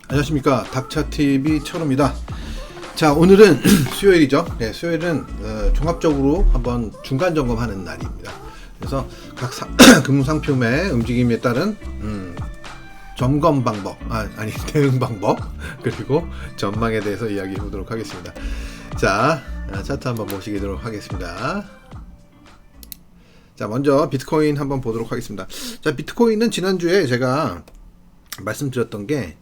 안녕하십니까, 닥차TV 철우입니다. 자, 오늘은 수요일이죠. 네, 수요일은 종합적으로 한번 중간 점검하는 날입니다. 그래서 각 금융상품의 움직임에 따른 점검 방법, 대응 방법, 그리고 전망에 대해서 이야기해 보도록 하겠습니다. 자, 차트 한번 보시도록 하겠습니다. 자, 먼저 비트코인 한번 보도록 하겠습니다. 자, 비트코인은 지난주에 제가 말씀드렸던 게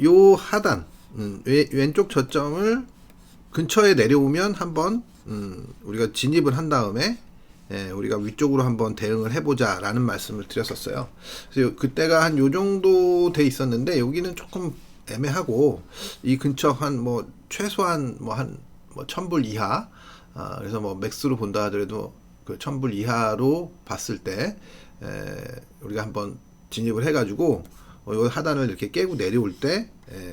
요 하단 왼쪽 저점을 근처에 내려오면 한번 우리가 진입을 한 다음에 우리가 위쪽으로 한번 대응을 해보자 라는 말씀을 드렸었어요. 그래서 그때가 한 요 정도 돼 있었는데 여기는 조금 애매하고 이 근처 한 뭐 최소한 한 1000불 이하, 그래서 뭐 맥스로 본다 하더라도 그 1000불 이하로 봤을 때 우리가 한번 진입을 해가지고 요 하단을 이렇게 깨고 내려올 때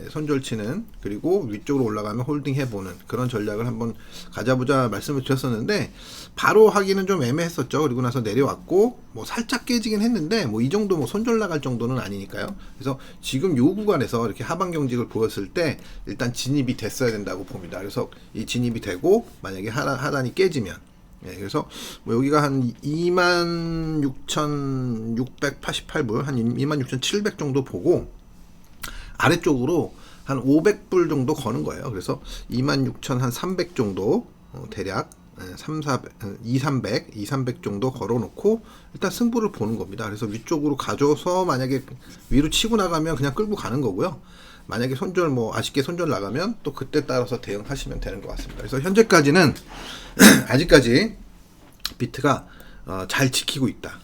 손절치는, 그리고 위쪽으로 올라가면 홀딩 해보는 그런 전략을 한번 가져보자 말씀을 드렸었는데, 바로 하기는 좀 애매했었죠. 그리고 나서 내려왔고 뭐 살짝 깨지긴 했는데 뭐 이 정도 뭐 손절 나갈 정도는 아니니까요. 그래서 지금 요 구간에서 이렇게 하방 경직을 보였을 때 일단 진입이 됐어야 된다고 봅니다. 그래서 이 진입이 되고 만약에 하단이 깨지면, 그래서 뭐 여기가 한 26,688불, 한 26,700 정도 보고 아래쪽으로 한 500불 정도 거는 거예요. 그래서 26,300 정도 대략 2,300 정도 걸어놓고 일단 승부를 보는 겁니다. 그래서 위쪽으로 가져서 만약에 위로 치고 나가면 그냥 끌고 가는 거고요. 만약에 손절 아쉽게 손절 나가면 또 그때 따라서 대응하시면 되는 것 같습니다. 그래서 현재까지는 아직까지 비트가 잘 지키고 있다.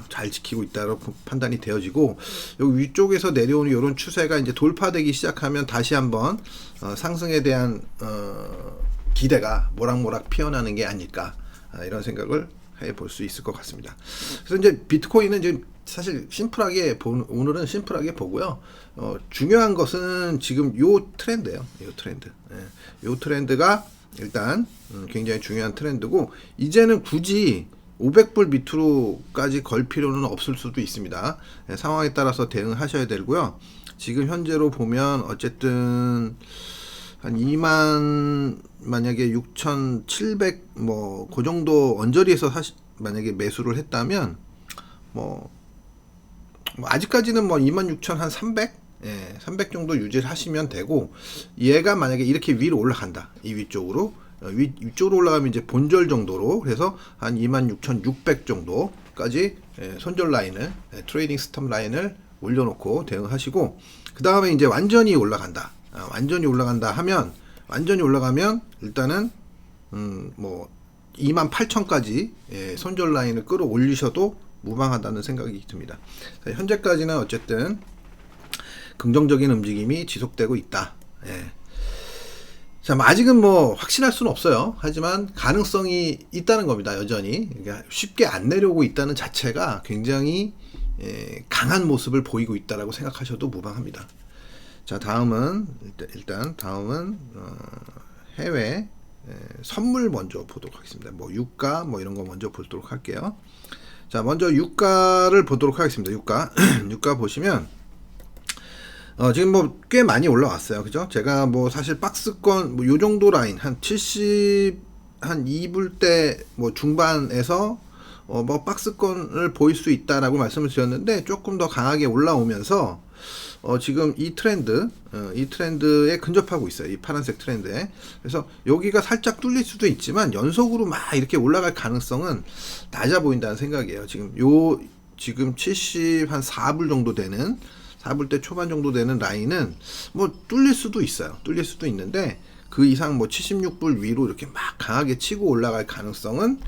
잘 지키고 있다로 판단이 되어지고, 여기 위쪽에서 내려오는 이런 추세가 이제 돌파되기 시작하면 다시 한번 상승에 대한 기대가 모락모락 피어나는 게 아닐까, 이런 생각을 해볼 수 있을 것 같습니다. 그래서 이제 비트코인은 이제 사실 오늘은 심플하게 보고요. 중요한 것은 지금 요 트렌드예요. 요 트렌드. 요 트렌드가 일단 굉장히 중요한 트렌드고, 이제는 굳이 500불 밑으로까지 걸 필요는 없을 수도 있습니다. 상황에 따라서 대응하셔야 되고요. 지금 현재로 보면 어쨌든 한 2만 만약에 6,700 그 정도 언저리에서 만약에 매수를 했다면 아직까지는 26,300 300 정도 유지를 하시면 되고, 얘가 만약에 이렇게 위로 올라간다, 이 위쪽으로 위쪽으로 올라가면 이제 본절 정도로, 그래서 한 26,600 정도까지 손절 라인을, 트레이딩 스톱 라인을 올려놓고 대응하시고, 그 다음에 이제 완전히 올라간다, 완전히 올라가면 일단은 28,000까지 손절 라인을 끌어올리셔도 무방하다는 생각이 듭니다. 현재까지는 어쨌든 긍정적인 움직임이 지속되고 있다. 자, 아직은 확신할 수는 없어요. 하지만 가능성이 있다는 겁니다. 여전히. 그러니까 쉽게 안 내려오고 있다는 자체가 굉장히 강한 모습을 보이고 있다라고 생각하셔도 무방합니다. 자, 다음은 해외 선물 먼저 보도록 하겠습니다. 유가 이런 거 먼저 보도록 할게요. 자, 먼저 유가를 보도록 하겠습니다. 유가 보시면 지금 꽤 많이 올라왔어요. 그죠? 제가 사실 박스권 요 정도 라인 한 70 한 2불대 중반에서 박스권을 보일 수 있다라고 말씀을 드렸는데, 조금 더 강하게 올라오면서 지금 이 트렌드에 근접하고 있어요. 이 파란색 트렌드에. 그래서 여기가 살짝 뚫릴 수도 있지만 연속으로 막 이렇게 올라갈 가능성은 낮아 보인다는 생각이에요. 지금 70 한 4불 정도 되는, 4불대 초반 정도 되는 라인은 뚫릴 수도 있어요. 뚫릴 수도 있는데, 그 이상 76불 위로 이렇게 막 강하게 치고 올라갈 가능성은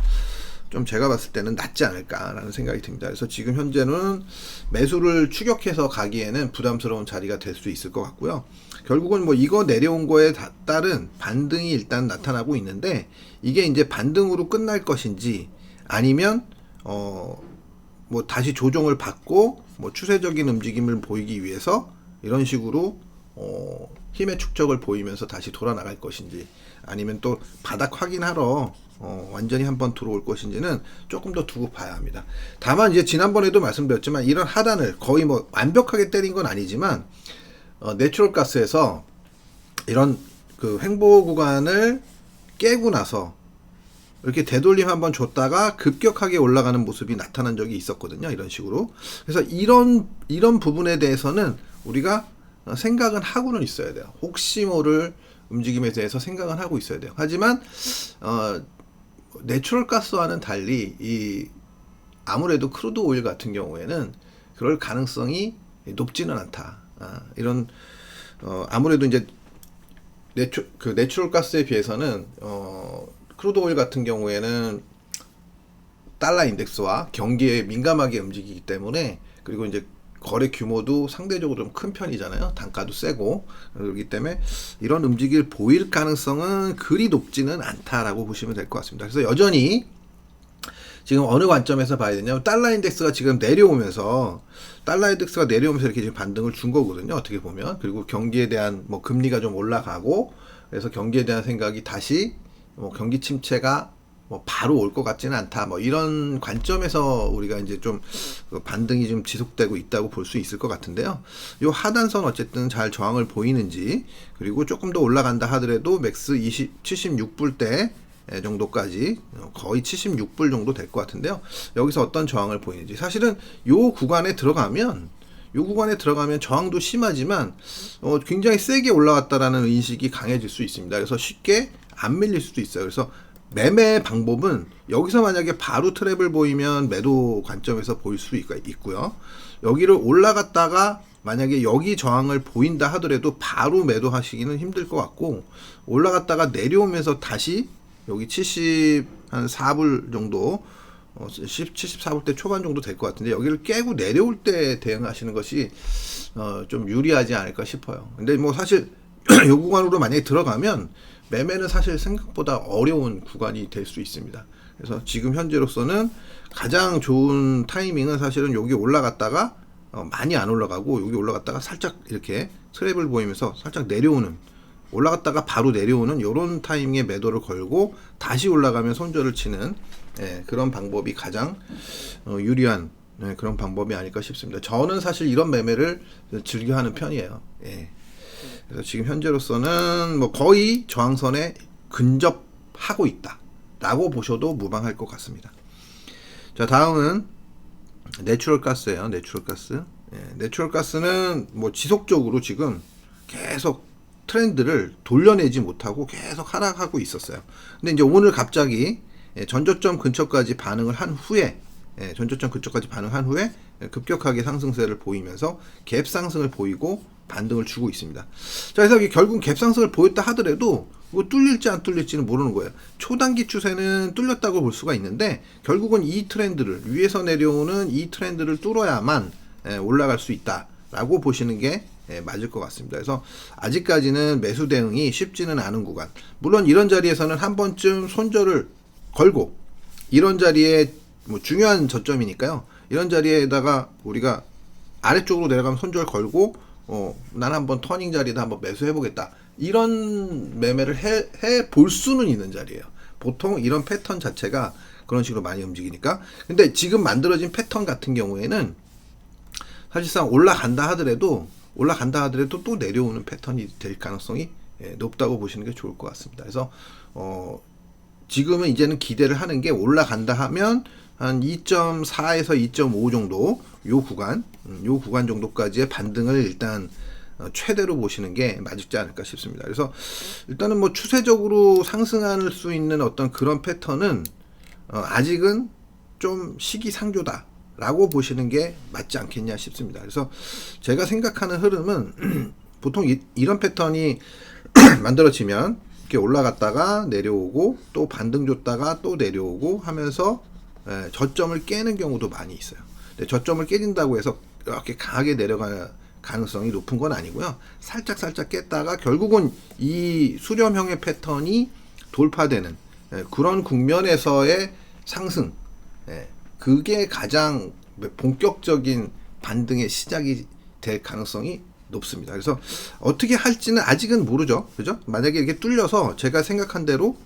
좀 제가 봤을 때는 낮지 않을까라는 생각이 듭니다. 그래서 지금 현재는 매수를 추격해서 가기에는 부담스러운 자리가 될 수 있을 것 같고요. 결국은 이거 내려온 거에 따른 반등이 일단 나타나고 있는데, 이게 이제 반등으로 끝날 것인지 아니면 다시 조정을 받고 추세적인 움직임을 보이기 위해서 이런 식으로 힘의 축적을 보이면서 다시 돌아 나갈 것인지, 아니면 또 바닥 확인하러 완전히 한번 들어올 것인지는 조금 더 두고 봐야 합니다. 다만 이제 지난번에도 말씀드렸지만 이런 하단을 거의 뭐 완벽하게 때린 건 아니지만 내추럴 가스에서 이런 그 횡보 구간을 깨고 나서 이렇게 되돌림 한번 줬다가 급격하게 올라가는 모습이 나타난 적이 있었거든요. 이런 식으로. 그래서 이런 부분에 대해서는 우리가 생각은 하고는 있어야 돼요. 혹시 모를 움직임에 대해서 생각은 하고 있어야 돼요. 하지만 내추럴 가스와는 달리 아무래도 크루드 오일 같은 경우에는 그럴 가능성이 높지는 않다. 이런 아무래도 이제 내추럴 가스에 비해서는 크루드 오일 같은 경우에는 달러 인덱스와 경기에 민감하게 움직이기 때문에, 그리고 이제 거래 규모도 상대적으로 좀 큰 편이잖아요. 단가도 세고, 그렇기 때문에 이런 움직임을 보일 가능성은 그리 높지는 않다라고 보시면 될 것 같습니다. 그래서 여전히 지금 어느 관점에서 봐야 되냐면 달러 인덱스가 지금 내려오면서 이렇게 지금 반등을 준 거거든요. 어떻게 보면. 그리고 경기에 대한 뭐 금리가 좀 올라가고, 그래서 경기에 대한 생각이 다시 뭐 경기 침체가 뭐 바로 올 것 같지는 않다. 뭐 이런 관점에서 우리가 이제 좀 반등이 좀 지속되고 있다고 볼 수 있을 것 같은데요. 요 하단선 어쨌든 잘 저항을 보이는지, 그리고 조금 더 올라간다 하더라도 맥스 76불대 정도까지, 거의 76불 정도 될 것 같은데요. 여기서 어떤 저항을 보이는지, 사실은 요 구간에 들어가면 저항도 심하지만 굉장히 세게 올라왔다라는 인식이 강해질 수 있습니다. 그래서 쉽게 안 밀릴 수도 있어요. 그래서 매매 방법은 여기서 만약에 바로 트랩을 보이면 매도 관점에서 보일 수 있고요. 여기를 올라갔다가 만약에 여기 저항을 보인다 하더라도 바로 매도하시기는 힘들 것 같고, 올라갔다가 내려오면서 다시 여기 74불 정도, 74불대 초반 정도 될 것 같은데, 여기를 깨고 내려올 때 대응하시는 것이 좀 유리하지 않을까 싶어요. 근데 뭐 사실 이 구간으로 만약에 들어가면 매매는 사실 생각보다 어려운 구간이 될 수 있습니다. 그래서 지금 현재로서는 가장 좋은 타이밍은 사실은 여기 올라갔다가 많이 안 올라가고, 여기 올라갔다가 살짝 이렇게 트랩을 보이면서 살짝 내려오는, 올라갔다가 바로 내려오는 이런 타이밍에 매도를 걸고 다시 올라가면 손절을 치는 그런 방법이 가장 유리한 그런 방법이 아닐까 싶습니다. 저는 사실 이런 매매를 즐겨하는 편이에요. 그래서 지금 현재로서는 뭐 거의 저항선에 근접하고 있다 라고 보셔도 무방할 것 같습니다. 자, 다음은 내추럴 가스예요. 내추럴 가스는 뭐 지속적으로 지금 계속 트렌드를 돌려내지 못하고 계속 하락하고 있었어요. 근데 이제 오늘 갑자기 전저점 근처까지 반응을 한 후에 급격하게 상승세를 보이면서 갭 상승을 보이고 반등을 주고 있습니다. 자, 그래서 결국 갭 상승을 보였다 하더라도 이거 뚫릴지 안 뚫릴지는 모르는 거예요. 초단기 추세는 뚫렸다고 볼 수가 있는데, 결국은 이 트렌드를, 위에서 내려오는 이 트렌드를 뚫어야만 올라갈 수 있다라고 보시는 게 맞을 것 같습니다. 그래서 아직까지는 매수 대응이 쉽지는 않은 구간. 물론 이런 자리에서는 한 번쯤 손절을 걸고, 이런 자리에 뭐 중요한 저점이니까요. 이런 자리에다가 우리가 아래쪽으로 내려가면 손절 걸고, 난 한번 터닝 자리에다 한번 매수해 보겠다, 이런 매매를 해 볼 수는 있는 자리예요. 보통 이런 패턴 자체가 그런 식으로 많이 움직이니까. 근데 지금 만들어진 패턴 같은 경우에는 사실상 올라간다 하더라도 또 내려오는 패턴이 될 가능성이 높다고 보시는 게 좋을 것 같습니다. 그래서 지금은 이제는 기대를 하는 게, 올라간다 하면 한 2.4에서 2.5 정도, 요 구간 정도까지의 반등을 일단 최대로 보시는 게 맞지 않을까 싶습니다. 그래서 일단은 뭐 추세적으로 상승할 수 있는 어떤 그런 패턴은 아직은 좀 시기상조다 라고 보시는 게 맞지 않겠냐 싶습니다. 그래서 제가 생각하는 흐름은 보통 이런 패턴이 만들어지면 이렇게 올라갔다가 내려오고, 또 반등 줬다가 또 내려오고 하면서 저점을 깨는 경우도 많이 있어요. 근데 저점을 깨진다고 해서 이렇게 강하게 내려갈 가능성이 높은 건 아니고요. 살짝 깼다가 결국은 이 수렴형의 패턴이 돌파되는 그런 국면에서의 상승, 그게 가장 본격적인 반등의 시작이 될 가능성이 높습니다. 그래서 어떻게 할지는 아직은 모르죠. 그죠? 만약에 이렇게 뚫려서 제가 생각한 대로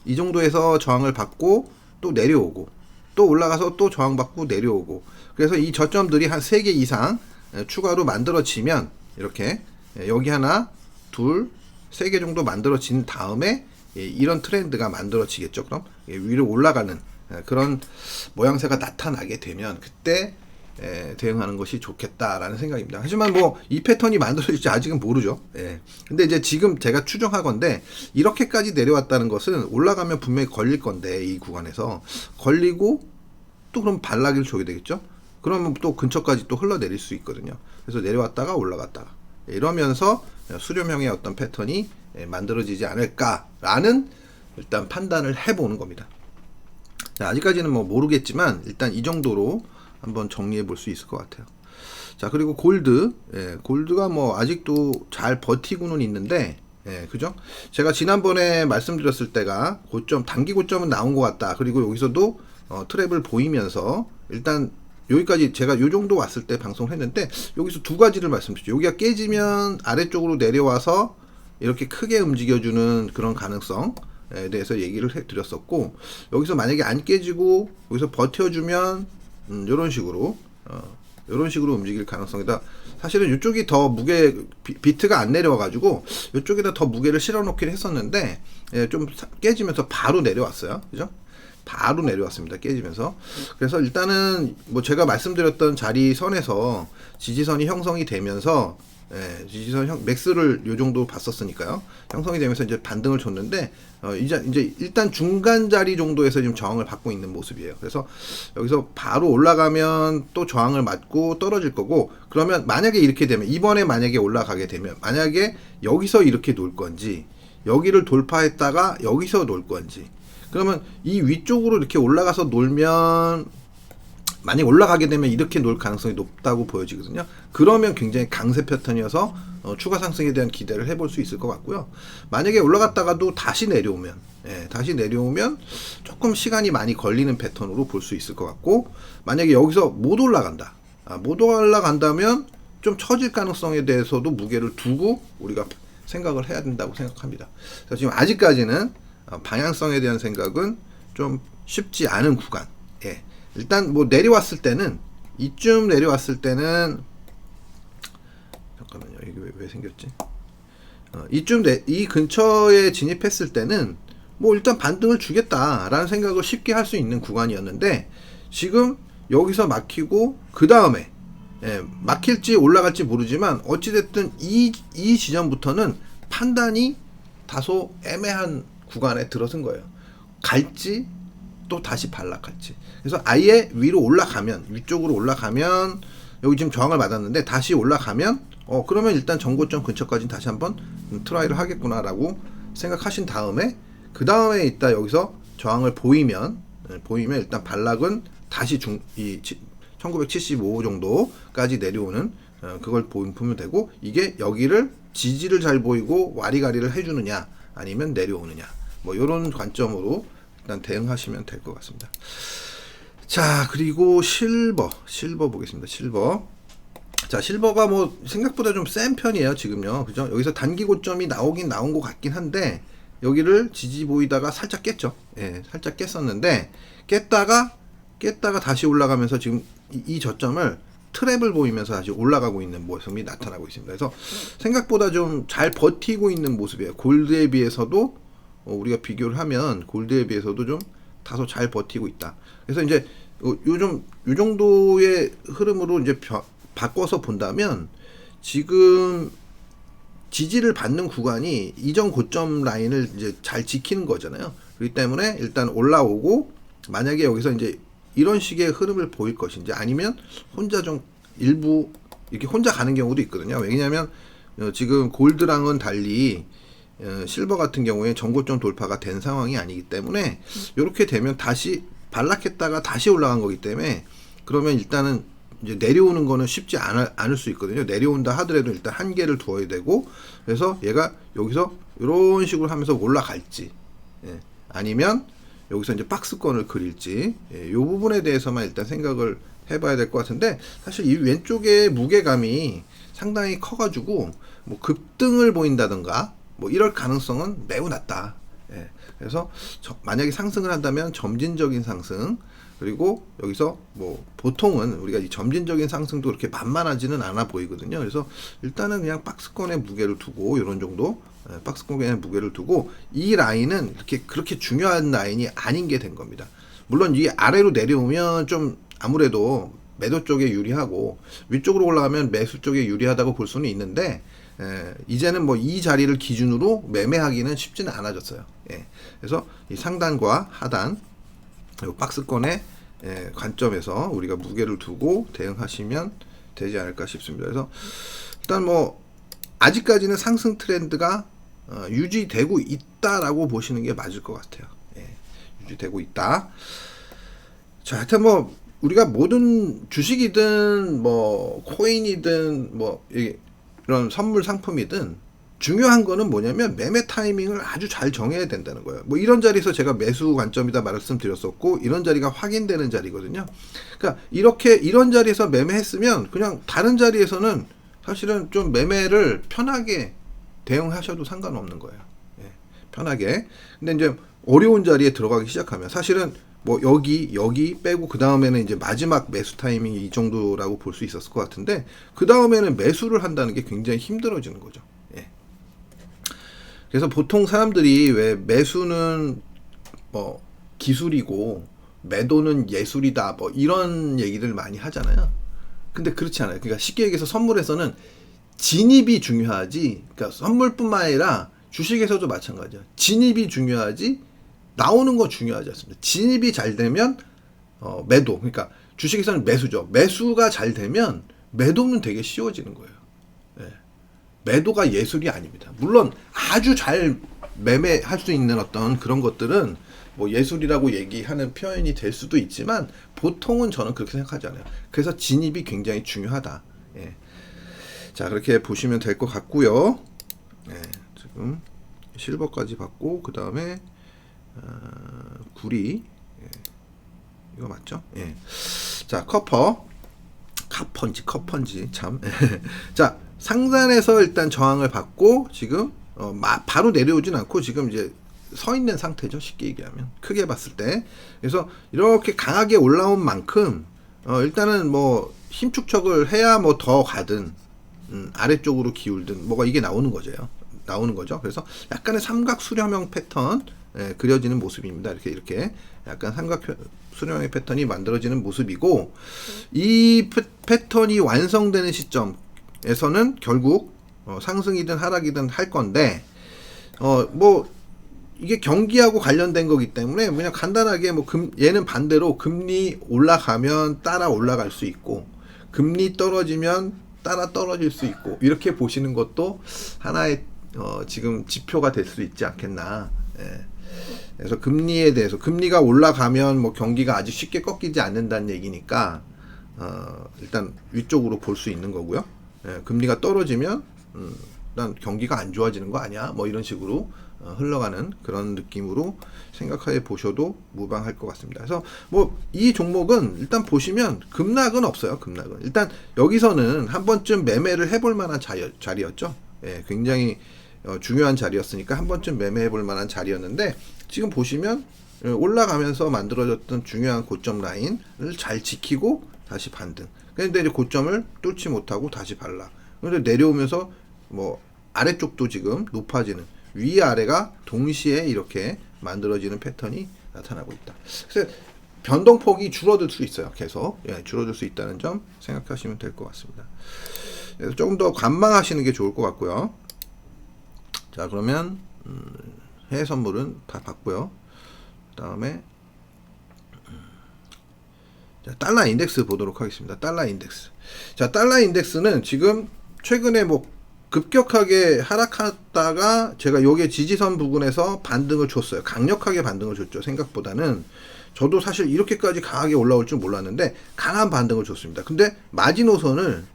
이 정도에서 저항을 받고 또 내려오고 또 올라가서 또 저항받고 내려오고, 그래서 이 저점들이 한 3개 이상 추가로 만들어지면 이렇게 여기 하나 둘 3개 정도 만들어진 다음에 이런 트렌드가 만들어지겠죠. 그럼 위로 올라가는 그런 모양새가 나타나게 되면 그때 대응하는 것이 좋겠다라는 생각입니다. 하지만 뭐 이 패턴이 만들어질지 아직은 모르죠. 근데 이제 지금 제가 추정하건대 이렇게까지 내려왔다는 것은 올라가면 분명히 걸릴 건데, 이 구간에서 걸리고 또 그럼 반락을 줘야 되겠죠. 그러면 또 근처까지 또 흘러내릴 수 있거든요. 그래서 내려왔다가 올라갔다가 이러면서 수렴형의 어떤 패턴이 만들어지지 않을까라는 일단 판단을 해보는 겁니다. 자, 아직까지는 뭐 모르겠지만 일단 이 정도로 한번 정리해 볼 수 있을 것 같아요. 자, 그리고 골드, 골드가 뭐 아직도 잘 버티고는 있는데, 그죠? 제가 지난번에 말씀드렸을 때가 고점, 단기 고점은 나온 것 같다. 그리고 여기서도 트랩을 보이면서 일단 여기까지 제가 요 정도 왔을 때 방송을 했는데, 여기서 두 가지를 말씀드렸죠. 여기가 깨지면 아래쪽으로 내려와서 이렇게 크게 움직여주는 그런 가능성에 대해서 얘기를 해드렸었고, 여기서 만약에 안 깨지고 여기서 버텨주면 이런 식으로 움직일 가능성이다. 사실은 이쪽이 더 무게 비트가 안 내려와 가지고 이쪽에다 더 무게를 실어 놓긴 했었는데, 좀 깨지면서 바로 내려왔어요. 그죠? 바로 내려왔습니다. 깨지면서. 그래서 일단은 뭐 제가 말씀드렸던 자리 선에서 지지선이 형성이 되면서, 지지선 맥스를 요 정도 봤었으니까요. 형성이 되면서 이제 반등을 줬는데, 이제 일단 중간 자리 정도에서 지금 저항을 받고 있는 모습이에요. 그래서 여기서 바로 올라가면 또 저항을 맞고 떨어질 거고, 그러면 만약에 이렇게 되면, 이번에 만약에 올라가게 되면, 만약에 여기서 이렇게 놀 건지, 여기를 돌파했다가 여기서 놀 건지, 그러면 이 위쪽으로 이렇게 올라가서 놀면, 만약 올라가게 되면 이렇게 놀 가능성이 높다고 보여지거든요. 그러면 굉장히 강세 패턴이어서 추가 상승에 대한 기대를 해볼 수 있을 것 같고요. 만약에 올라갔다가도 다시 내려오면, 조금 시간이 많이 걸리는 패턴으로 볼 수 있을 것 같고, 만약에 여기서 못 올라간다, 못 올라간다면 좀 처질 가능성에 대해서도 무게를 두고 우리가 생각을 해야 된다고 생각합니다. 그래서 지금 아직까지는 방향성에 대한 생각은 좀 쉽지 않은 구간. 일단 뭐 내려왔을 때는, 이쯤 내려왔을 때는, 잠깐만요, 이게 왜 생겼지? 이 근처에 진입했을 때는 뭐 일단 반등을 주겠다라는 생각을 쉽게 할 수 있는 구간이었는데, 지금 여기서 막히고 그 다음에 막힐지 올라갈지 모르지만 어찌됐든 이 지점부터는 판단이 다소 애매한 구간에 들어선 거예요. 갈지 또 다시 반락할지. 그래서 아예 위로 올라가면, 위쪽으로 올라가면, 여기 지금 저항을 맞았는데 다시 올라가면, 그러면 일단 정고점 근처까지 다시 한번 트라이를 하겠구나라고 생각하신 다음에, 그 다음에 이따 여기서 저항을 보이면 일단 반락은 다시 1975 정도까지 내려오는, 그걸 보면 되고, 이게 여기를 지지를 잘 보이고 와리가리를 해주느냐 아니면 내려오느냐, 뭐 이런 관점으로 일단 대응하시면 될 것 같습니다. 자, 그리고 실버 보겠습니다. 자, 실버가 뭐 생각보다 좀 센 편이에요, 지금요. 그죠? 여기서 단기 고점이 나온 것 같긴 한데, 여기를 지지 보이다가 살짝 깼죠. 살짝 깼었는데, 깼다가 다시 올라가면서 지금 이 저점을 트랩을 보이면서 다시 올라가고 있는 모습이 나타나고 있습니다. 그래서 생각보다 좀 잘 버티고 있는 모습이에요. 골드에 비해서도, 우리가 비교를 하면 골드에 비해서도 좀 다소 잘 버티고 있다. 그래서 이제 요즘 요 정도의 흐름으로 이제 바꿔서 본다면, 지금 지지를 받는 구간이 이전 고점 라인을 이제 잘 지키는 거잖아요. 그렇기 때문에 일단 올라오고, 만약에 여기서 이제 이런 식의 흐름을 보일 것인지, 아니면 혼자 좀 일부 이렇게 혼자 가는 경우도 있거든요. 왜냐하면 지금 골드랑은 달리 실버 같은 경우에 전고점 돌파가 된 상황이 아니기 때문에, 이렇게 되면 다시 반락했다가 다시 올라간 거기 때문에, 그러면 일단은 이제 내려오는 거는 쉽지 않을 수 있거든요. 내려온다 하더라도 일단 한계를 두어야 되고, 그래서 얘가 여기서 이런 식으로 하면서 올라갈지, 아니면 여기서 이제 박스권을 그릴지, 이 부분에 대해서만 일단 생각을 해봐야 될 것 같은데, 사실 이 왼쪽의 무게감이 상당히 커가지고 뭐 급등을 보인다든가 뭐 이럴 가능성은 매우 낮다. 예. 그래서 만약에 상승을 한다면 점진적인 상승, 그리고 여기서 뭐 보통은 우리가 이 점진적인 상승도 그렇게 만만하지는 않아 보이거든요. 그래서 일단은 그냥 박스권에 무게를 두고 이런 정도, 박스권에 무게를 두고 이 라인은 이렇게 그렇게 중요한 라인이 아닌 게 된 겁니다. 물론 이 아래로 내려오면 좀 아무래도 매도 쪽에 유리하고 위쪽으로 올라가면 매수 쪽에 유리하다고 볼 수는 있는데, 이제는 뭐 이 자리를 기준으로 매매하기는 쉽지는 않아졌어요. 예. 그래서 이 상단과 하단, 그리고 박스권의 관점에서 우리가 무게를 두고 대응하시면 되지 않을까 싶습니다. 그래서 일단 뭐 아직까지는 상승 트렌드가 유지되고 있다라고 보시는 게 맞을 것 같아요. 예. 유지되고 있다. 자, 하여튼 뭐 우리가 모든 주식이든 뭐 코인이든 뭐 이런 선물 상품이든 중요한 거는 뭐냐면 매매 타이밍을 아주 잘 정해야 된다는 거예요. 뭐 이런 자리에서 제가 매수 관점이다 말씀드렸었고, 이런 자리가 확인되는 자리거든요. 그러니까 이렇게 이런 자리에서 매매했으면 그냥 다른 자리에서는 사실은 좀 매매를 편하게 대응하셔도 상관없는 거예요. 예, 편하게. 근데 이제 어려운 자리에 들어가기 시작하면 사실은 뭐 여기 빼고 그 다음에는 이제 마지막 매수 타이밍이 이 정도라고 볼 수 있었을 것 같은데, 그 다음에는 매수를 한다는 게 굉장히 힘들어지는 거죠. 예. 그래서 보통 사람들이 왜 매수는 뭐 기술이고 매도는 예술이다 뭐 이런 얘기를 많이 하잖아요. 근데 그렇지 않아요. 그러니까 쉽게 얘기해서 선물에서는 진입이 중요하지, 그러니까 선물뿐만 아니라 주식에서도 마찬가지야. 진입이 중요하지 나오는 거 중요하지 않습니다. 진입이 잘 되면 매도, 그러니까 주식에서는 매수죠. 매수가 잘 되면 매도는 되게 쉬워지는 거예요. 예. 매도가 예술이 아닙니다. 물론 아주 잘 매매할 수 있는 어떤 그런 것들은 뭐 예술이라고 얘기하는 표현이 될 수도 있지만 보통은 저는 그렇게 생각하지 않아요. 그래서 진입이 굉장히 중요하다. 예. 자, 그렇게 보시면 될 것 같고요. 예. 지금 실버까지 받고 그 다음에 구리, 예. 이거 맞죠? 예. 자, 커펀지 참. 자, 상단에서 일단 저항을 받고 지금 바로 내려오진 않고 지금 이제 서 있는 상태죠. 쉽게 얘기하면 크게 봤을 때. 그래서 이렇게 강하게 올라온 만큼 일단은 뭐 힘축적을 해야 뭐 더 가든 아래쪽으로 기울든 뭐가 이게 나오는 거죠. 그래서 약간의 삼각 수렴형 패턴 그려지는 모습입니다. 이렇게 약간 삼각 수렴형 패턴이 만들어지는 모습이고, 이 패턴이 완성되는 시점에서는 결국 상승이든 하락이든 할 건데, 뭐 이게 경기하고 관련된 거기 때문에 그냥 간단하게 뭐 얘는 반대로 금리 올라가면 따라 올라갈 수 있고 금리 떨어지면 따라 떨어질 수 있고, 이렇게 보시는 것도 하나의 지금 지표가 될 수 있지 않겠나. 예. 그래서 금리에 대해서, 금리가 올라가면 뭐 경기가 아주 쉽게 꺾이지 않는다는 얘기니까 일단 위쪽으로 볼 수 있는 거고요. 예. 금리가 떨어지면 일단 경기가 안 좋아지는 거 아니야? 뭐 이런 식으로 흘러가는 그런 느낌으로 생각해 보셔도 무방할 것 같습니다. 그래서 뭐 이 종목은 일단 보시면 급락은 없어요. 급락은 일단 여기서는 한 번쯤 매매를 해볼 만한 자리였죠. 예, 굉장히 중요한 자리였으니까 한 번쯤 매매해 볼 만한 자리였는데, 지금 보시면 올라가면서 만들어졌던 중요한 고점 라인을 잘 지키고 다시 반등. 그런데 이제 고점을 뚫지 못하고 다시 반락. 그런데 내려오면서 뭐 아래쪽도 지금 높아지는, 위아래가 동시에 이렇게 만들어지는 패턴이 나타나고 있다. 그래서 변동폭이 줄어들 수 있어요. 계속 줄어들 수 있다는 점 생각하시면 될 것 같습니다. 그래서 조금 더 관망하시는 게 좋을 것 같고요. 자, 그러면 해외 선물은 다 봤고요. 그 다음에 달러 인덱스 보도록 하겠습니다. 달러 인덱스. 자, 달러 인덱스는 지금 최근에 뭐 급격하게 하락하다가 제가 요게 지지선 부근에서 반등을 줬어요. 강력하게 반등을 줬죠. 생각보다는. 저도 사실 이렇게까지 강하게 올라올 줄 몰랐는데 강한 반등을 줬습니다. 근데 마지노선을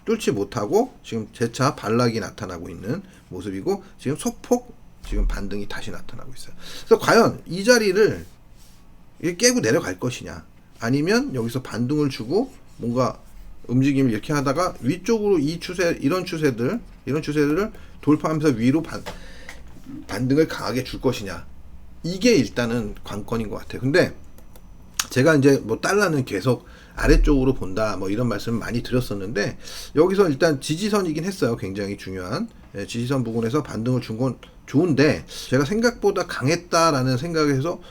뚫지 못하고 지금 재차 반락이 나타나고 있는 모습이고, 지금 소폭 지금 반등이 다시 나타나고 있어요. 그래서 과연 이 자리를 깨고 내려갈 것이냐, 아니면 여기서 반등을 주고 뭔가 움직임을 이렇게 하다가 위쪽으로 이 추세, 이런 추세들을 돌파하면서 위로 반등을 강하게 줄 것이냐. 이게 일단은 관건인 것 같아요. 근데 제가 이제 뭐 달러는 계속 아래쪽으로 본다 뭐 이런 말씀을 많이 드렸었는데, 여기서 일단 지지선이긴 했어요. 굉장히 중요한 지지선 부근에서 반등을 준 건 좋은데, 제가 생각보다 강했다라는 생각에서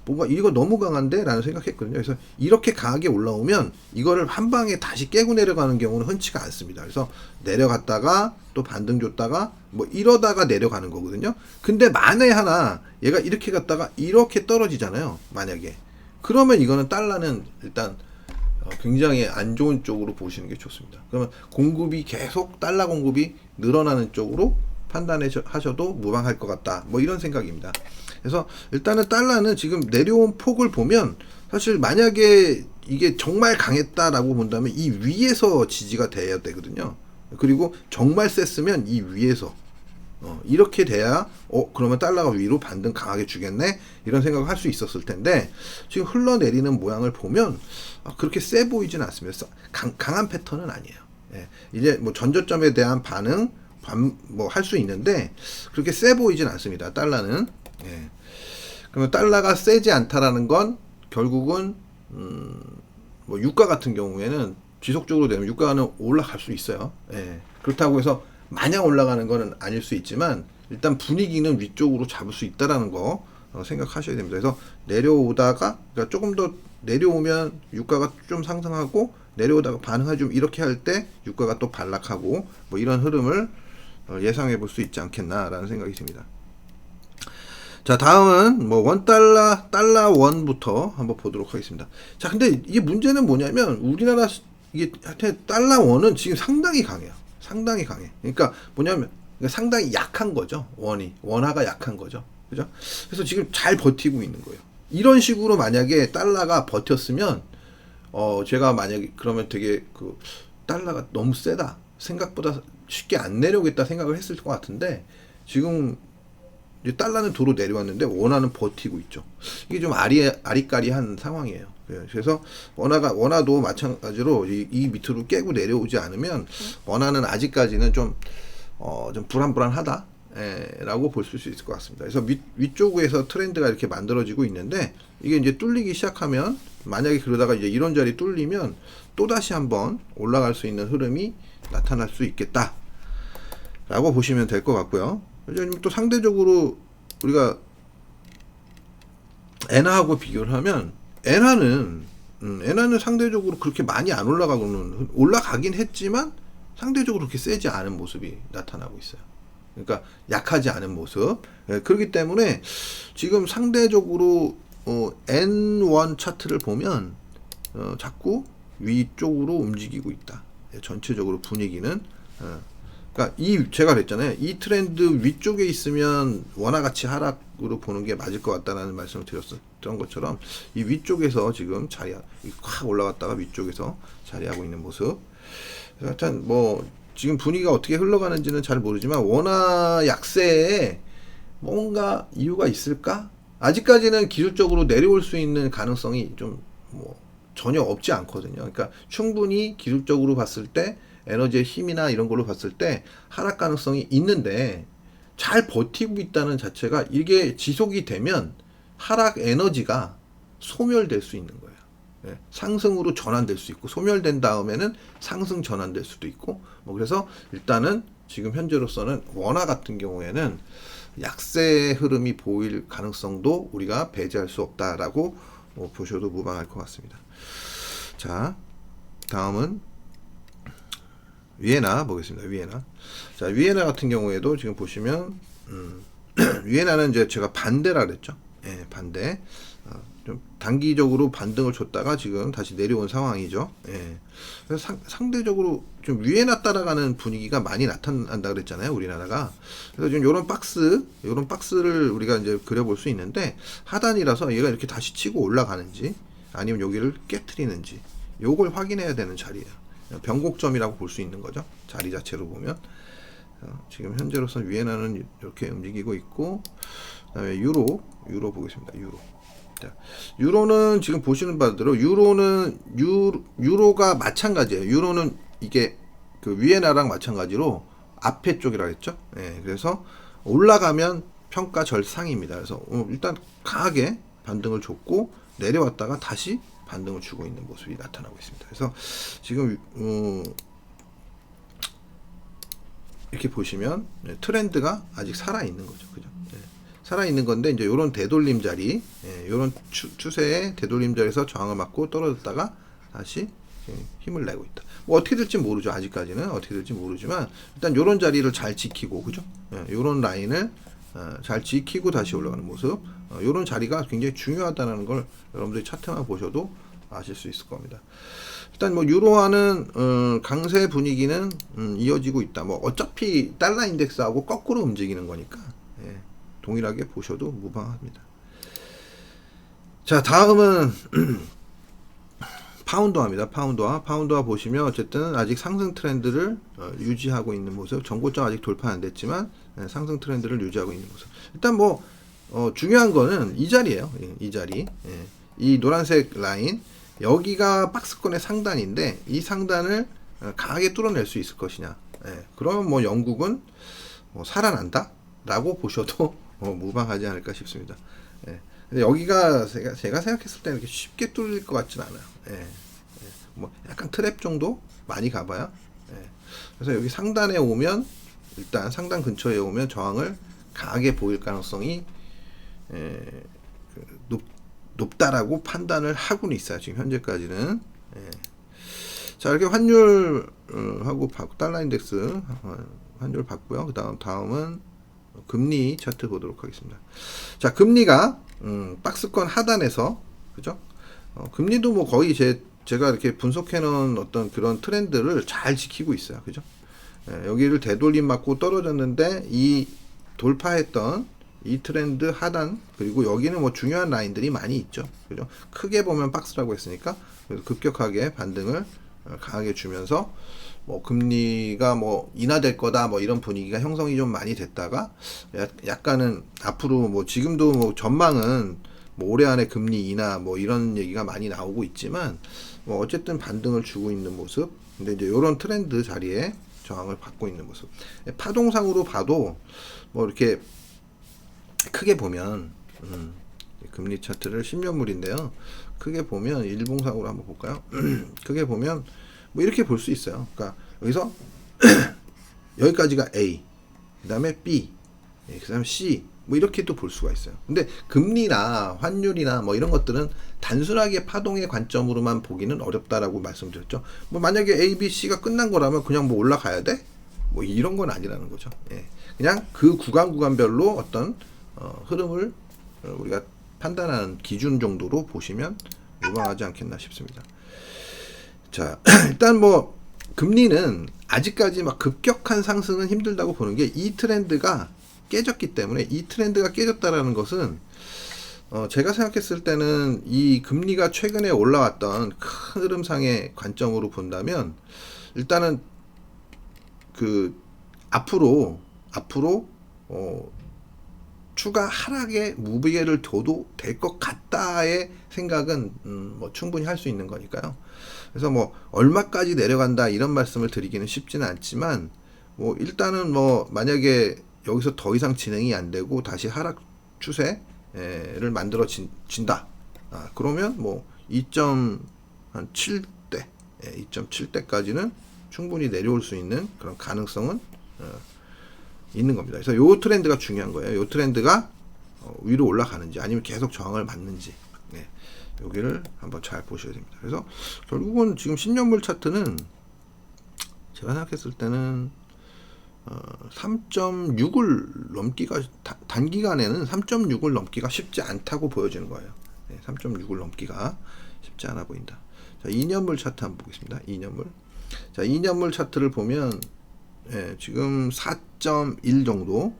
뭔가 이거 너무 강한데 라는 생각했거든요. 그래서 이렇게 강하게 올라오면 이거를 한 방에 다시 깨고 내려가는 경우는 흔치가 않습니다. 그래서 내려갔다가 또 반등 줬다가 뭐 이러다가 내려가는 거거든요. 근데 만에 하나 얘가 이렇게 갔다가 이렇게 떨어지잖아요. 만약에 그러면 이거는 달러는 일단 굉장히 안 좋은 쪽으로 보시는 게 좋습니다. 그러면 공급이 계속 달러 공급이 늘어나는 쪽으로 판단하셔도 무방할 것 같다. 뭐 이런 생각입니다. 그래서 일단은 달러는 지금 내려온 폭을 보면 사실 만약에 이게 정말 강했다라고 본다면 이 위에서 지지가 돼야 되거든요. 그리고 정말 셌으면 이 위에서 이렇게 돼야 그러면 달러가 위로 반등 강하게 주겠네 이런 생각을 할 수 있었을 텐데, 지금 흘러내리는 모양을 보면 그렇게 세 보이지는 않습니다. 강한 패턴은 아니에요. 예, 이제 뭐 전저점에 대한 반응 뭐 할 수 있는데 그렇게 세 보이진 않습니다. 달러는. 예. 그러면 달러가 세지 않다라는 건 결국은 뭐 유가 같은 경우에는 지속적으로 되면 유가는 올라갈 수 있어요. 예. 그렇다고 해서 마냥 올라가는 거는 아닐 수 있지만 일단 분위기는 위쪽으로 잡을 수 있다라는 거 생각하셔야 됩니다. 그래서 내려오다가 그러니까 조금 더 내려오면 유가가 좀 상승하고 내려오다가 반응하지 좀 이렇게 할 때 유가가 또 반락하고 뭐 이런 흐름을 예상해 볼 수 있지 않겠나라는 생각이 듭니다. 자, 다음은 뭐 원달러, 달러 원부터 한번 보도록 하겠습니다. 자, 근데 이게 문제는 뭐냐면 우리나라 이게 하여튼 달러 원은 지금 상당히 강해요. 상당히 강해. 그러니까 뭐냐면 상당히 약한 거죠. 원화가 약한 거죠. 그죠? 그래서 지금 잘 버티고 있는 거예요. 이런 식으로 만약에 달러가 버텼으면 제가 만약에 그러면 되게 달러가 너무 세다. 생각보다 쉽게 안 내려오겠다 생각을 했을 것 같은데, 지금 달러는 도로 내려왔는데 원화는 버티고 있죠. 이게 좀 아리까리한 상황이에요. 그래서 원화도 마찬가지로 이 밑으로 깨고 내려오지 않으면 원화는 아직까지는 좀 불안불안하다. 라고 볼 수 있을 것 같습니다. 그래서 위쪽에서 트렌드가 이렇게 만들어지고 있는데, 이게 이제 뚫리기 시작하면, 만약에 그러다가 이제 이런 자리 뚫리면 또다시 한번 올라갈 수 있는 흐름이 나타날 수 있겠다 라고 보시면 될 것 같고요. 또 상대적으로 우리가 엔화하고 비교를 하면 엔화는 상대적으로 그렇게 많이 안 올라가긴 했지만 상대적으로 그렇게 세지 않은 모습이 나타나고 있어요. 그러니까 약하지 않은 모습. 그렇기 때문에 지금 상대적으로 N1 차트를 보면 자꾸 위쪽으로 움직이고 있다. 전체적으로 분위기는 그러니까 제가 그랬잖아요. 이 트렌드 위쪽에 있으면 원화가치 하락으로 보는 게 맞을 것 같다라는 말씀을 드렸던 것처럼 이 위쪽에서 지금 확 올라갔다가 위쪽에서 자리하고 있는 모습. 하여튼 뭐 지금 분위기가 어떻게 흘러가는지는 잘 모르지만 원화 약세에 뭔가 이유가 있을까? 아직까지는 기술적으로 내려올 수 있는 가능성이 좀 뭐 전혀 없지 않거든요. 그러니까 충분히 기술적으로 봤을 때 에너지의 힘이나 이런 걸로 봤을 때 하락 가능성이 있는데, 잘 버티고 있다는 자체가 이게 지속이 되면 하락 에너지가 소멸될 수 있는 거예요. 상승으로 전환될 수 있고, 소멸된 다음에는 상승 전환될 수도 있고, 뭐 그래서 일단은 지금 현재로서는 원화 같은 경우에는 약세 흐름이 보일 가능성도 우리가 배제할 수 없다라고 보셔도 무방할 것 같습니다. 자, 다음은 위에나 보겠습니다. 자, 위에나 같은 경우에도 지금 보시면 위에나는 이제 제가 반대라 그랬죠. 예, 반대. 좀 단기적으로 반등을 줬다가 지금 다시 내려온 상황이죠. 예. 그래서 상대적으로 좀 위에나 따라가는 분위기가 많이 나타난다 그랬잖아요, 우리나라가. 그래서 지금 요런 박스를 우리가 이제 그려볼 수 있는데, 하단이라서 얘가 이렇게 다시 치고 올라가는지 아니면 여기를 깨트리는지 요걸 확인해야 되는 자리예요. 변곡점이라고 볼 수 있는 거죠. 자리 자체로 보면. 지금 현재로서 위에나는 이렇게 움직이고 있고, 그다음에 유로 보겠습니다. 유로. 자, 유로는 지금 보시는 바대로 유로는 유로가 마찬가지예요. 유로는 이게 그 위에나랑 마찬가지로 앞에 쪽이라 했죠. 예, 그래서 올라가면 평가 절상입니다. 그래서 일단 강하게 반등을 줬고 내려왔다가 다시 반등을 주고 있는 모습이 나타나고 있습니다. 그래서 지금 이렇게 보시면 트렌드가 아직 살아 있는 거죠. 그죠? 예, 살아 있는 건데 이제 요런 되돌림 자리, 요런 추세의 되돌림 자리에서 저항을 맞고 떨어졌다가 다시 힘을 내고 있다. 뭐 어떻게 될지 모르죠. 아직까지는 어떻게 될지 모르지만 일단 요런 자리를 잘 지키고, 그죠? 요런 라인을 잘 지키고 다시 올라가는 모습, 요런 자리가 굉장히 중요하다는 걸 여러분들이 차트만 보셔도 아실 수 있을 겁니다. 일단 뭐 유로화는 강세 분위기는 이어지고 있다. 뭐 어차피 달러 인덱스하고 거꾸로 움직이는 거니까 동일하게 보셔도 무방합니다. 자, 다음은 파운드화입니다. 파운드화 보시면 어쨌든 아직 상승 트렌드를 유지하고 있는 모습. 전고점 아직 돌파 안 됐지만 상승 트렌드를 유지하고 있는 모습. 일단 뭐 중요한 거는 이 자리예요. 이 자리. 이 노란색 라인, 여기가 박스권의 상단인데 이 상단을 강하게 뚫어낼 수 있을 것이냐. 그러면 뭐 영국은 살아난다 라고 보셔도 무방하지 않을까 싶습니다. 근데 여기가 제가 생각했을 때는 이렇게 쉽게 뚫릴 것 같진 않아요. 뭐 약간 트랩 정도 많이 가봐야. 그래서 여기 상단에 오면, 일단 상단 근처에 오면 저항을 강하게 보일 가능성이 높다라고 판단을 하고는 있어요. 지금 현재까지는. 자, 이렇게 환율하고 달러 인덱스 환율 봤고요. 다음은 금리 차트 보도록 하겠습니다. 자, 금리가 박스권 하단에서, 그죠? 금리도 뭐 거의 제가 이렇게 분석해 놓은 어떤 그런 트렌드를 잘 지키고 있어요. 그죠? 여기를 되돌림 맞고 떨어졌는데 이 돌파했던 이 트렌드 하단, 그리고 여기는 뭐 중요한 라인들이 많이 있죠. 그죠? 크게 보면 박스라고 했으니까 급격하게 반등을 강하게 주면서 뭐 금리가 뭐 인하될 거다 뭐 이런 분위기가 형성이 좀 많이 됐다가 약간은 앞으로 뭐 지금도 뭐 전망은 뭐 올해 안에 금리 인하 뭐 이런 얘기가 많이 나오고 있지만 뭐 어쨌든 반등을 주고 있는 모습. 근데 이제 이런 트렌드 자리에 저항을 받고 있는 모습. 파동상으로 봐도 뭐 이렇게 크게 보면 금리 차트를 10년물인데요. 크게 보면 일봉상으로 한번 볼까요? 크게 보면 뭐 이렇게 볼 수 있어요. 그러니까 여기서 여기까지가 A, 그 다음에 B, 그 다음에 C, 뭐 이렇게도 볼 수가 있어요. 근데 금리나 환율이나 뭐 이런 것들은 단순하게 파동의 관점으로만 보기는 어렵다라고 말씀드렸죠. 뭐 만약에 A, B, C가 끝난 거라면 그냥 뭐 올라가야 돼? 뭐 이런 건 아니라는 거죠. 그냥 그 구간별로 어떤 흐름을 우리가 판단하는 기준 정도로 보시면 무방하지 않겠나 싶습니다. 자, 일단 뭐 금리는 아직까지 막 급격한 상승은 힘들다고 보는 게 이 트렌드가 깨졌기 때문에, 이 트렌드가 깨졌다라는 것은 제가 생각했을 때는 이 금리가 최근에 올라왔던 큰 흐름상의 관점으로 본다면 일단은 그 앞으로 추가 하락의 무게를 둬도 될 것 같다의 생각은 뭐 충분히 할 수 있는 거니까요. 그래서 뭐 얼마까지 내려간다 이런 말씀을 드리기는 쉽지는 않지만 뭐 일단은 뭐 만약에 여기서 더 이상 진행이 안 되고 다시 하락 추세를 만들어 진다. 그러면 뭐 2.7대 2.7대까지는 충분히 내려올 수 있는 그런 가능성은 있는 겁니다. 그래서 요 트렌드가 중요한 거예요. 요 트렌드가 위로 올라가는지 아니면 계속 저항을 맞는지, 여기를 한번 잘 보셔야 됩니다. 그래서 결국은 지금 10년물 차트는 제가 생각했을 때는 3.6을 넘기가 단기간에는 3.6을 넘기가 쉽지 않다고 보여지는 거예요. 3.6을 넘기가 쉽지 않아 보인다. 자, 2년물 차트 한번 보겠습니다. 2년물. 자, 2년물 차트를 보면 지금 4.1 정도,